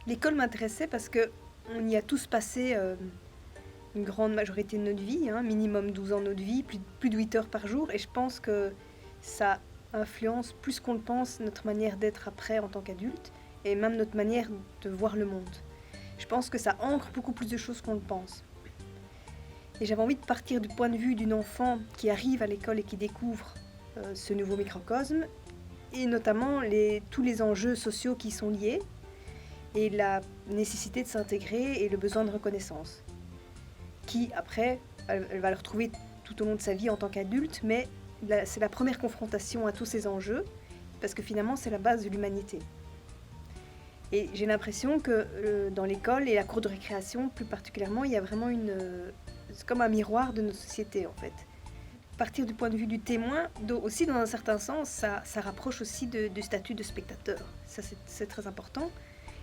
L'école m'intéressait parce qu'on y a tous passé une grande majorité de notre vie, hein, minimum 12 ans de notre vie, plus de 8 heures par jour, et je pense que ça influence plus qu'on le pense notre manière d'être après en tant qu'adulte, et même notre manière de voir le monde. Je pense que ça ancre beaucoup plus de choses qu'on le pense. Et j'avais envie de partir du point de vue d'une enfant qui arrive à l'école et qui découvre ce nouveau microcosme, et notamment tous les enjeux sociaux qui y sont liés, et la nécessité de s'intégrer et le besoin de reconnaissance, qui après, elle va le retrouver tout au long de sa vie en tant qu'adulte, mais c'est la première confrontation à tous ces enjeux, parce que finalement c'est la base de l'humanité. Et j'ai l'impression que dans l'école et la cour de récréation plus particulièrement, il y a vraiment c'est comme un miroir de notre société en fait. Partir du point de vue du témoin, aussi dans un certain sens, ça rapproche aussi du statut de spectateur. Ça c'est très important.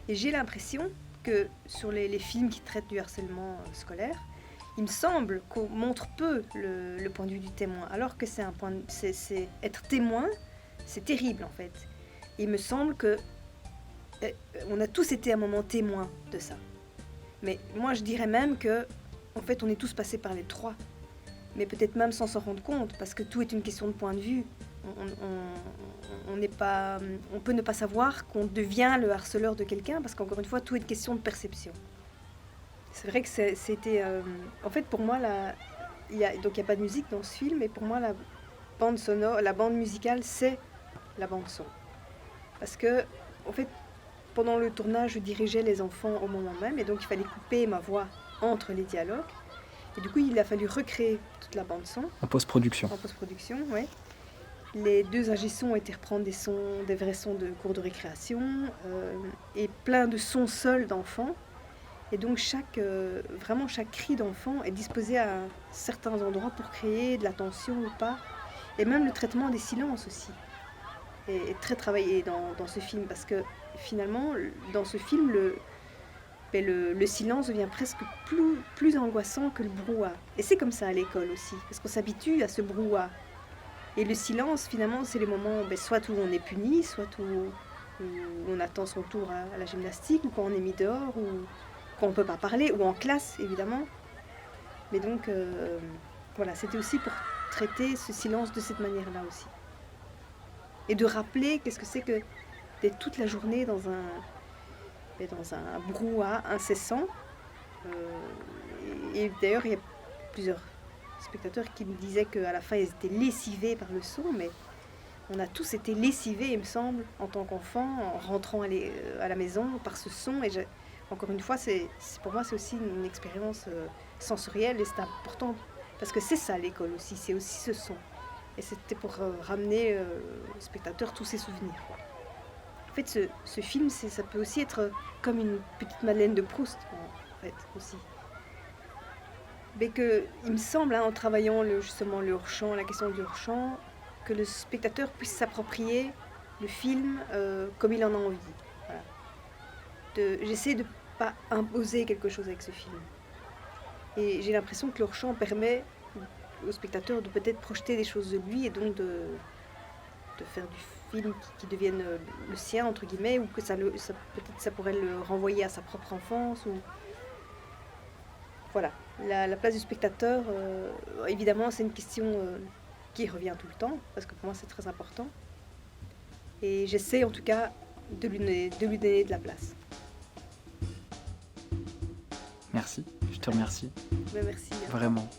Et j'ai l'impression que sur les films qui traitent du harcèlement scolaire, il me semble qu'on montre peu le point de vue du témoin, alors que c'est être témoin, c'est terrible en fait. Et il me semble que on a tous été à un moment témoins de ça. Mais moi je dirais même que en fait on est tous passés par les trois, mais peut-être même sans s'en rendre compte, parce que tout est une question de point de vue. On peut ne pas savoir qu'on devient le harceleur de quelqu'un, parce qu'encore une fois, tout est une question de perception. C'est vrai que c'était... en fait, pour moi, il n'y a pas de musique dans ce film, et pour moi, la bande musicale, c'est la bande-son. Parce que, en fait, pendant le tournage, je dirigeais les enfants au moment même, et donc il fallait couper ma voix entre les dialogues. Et du coup, il a fallu recréer toute la bande-son. En post-production. En post-production, oui. Les deux ingé-sons ont été reprendre des vrais sons de cours de récréation et plein de sons seuls d'enfants. Et donc vraiment chaque cri d'enfant est disposé à certains endroits pour créer de la tension ou pas. Et même le traitement des silences aussi est très travaillé dans ce film, parce que finalement, dans ce film, le silence devient presque plus angoissant que le brouhaha. Et c'est comme ça à l'école aussi, parce qu'on s'habitue à ce brouhaha. Et le silence, finalement, c'est les moments soit où on est puni, soit où on attend son tour à la gymnastique, ou quand on est mis dehors, ou quand on ne peut pas parler, ou en classe, évidemment. Mais donc, voilà, c'était aussi pour traiter ce silence de cette manière-là aussi. Et de rappeler qu'est-ce que c'est que d'être toute la journée dans un brouhaha incessant. Et d'ailleurs, il y a plusieurs spectateurs qui me disaient qu'à la fin, ils étaient lessivés par le son, mais on a tous été lessivés, il me semble, en tant qu'enfant, en rentrant à la maison par ce son. Et encore une fois, pour moi, c'est aussi une expérience sensorielle, et c'est important, parce que c'est ça l'école aussi, c'est aussi ce son. Et c'était pour ramener aux spectateurs tous ces souvenirs. En fait, ce film, ça peut aussi être comme une petite Madeleine de Proust, en fait, aussi. Mais il me semble, en travaillant justement le hors-champ, la question du hors-champ, que le spectateur puisse s'approprier le film comme il en a envie. Voilà. J'essaie de ne pas imposer quelque chose avec ce film. Et j'ai l'impression que le hors-champ permet au spectateur de peut-être projeter des choses de lui, et donc de faire du film qui devienne le sien, entre guillemets, ou que peut-être ça pourrait le renvoyer à sa propre enfance. Voilà. La place du spectateur, évidemment, c'est une question qui revient tout le temps, parce que pour moi, c'est très important. Et j'essaie, en tout cas, de lui donner de la place. Merci, je te remercie. Merci. Vraiment.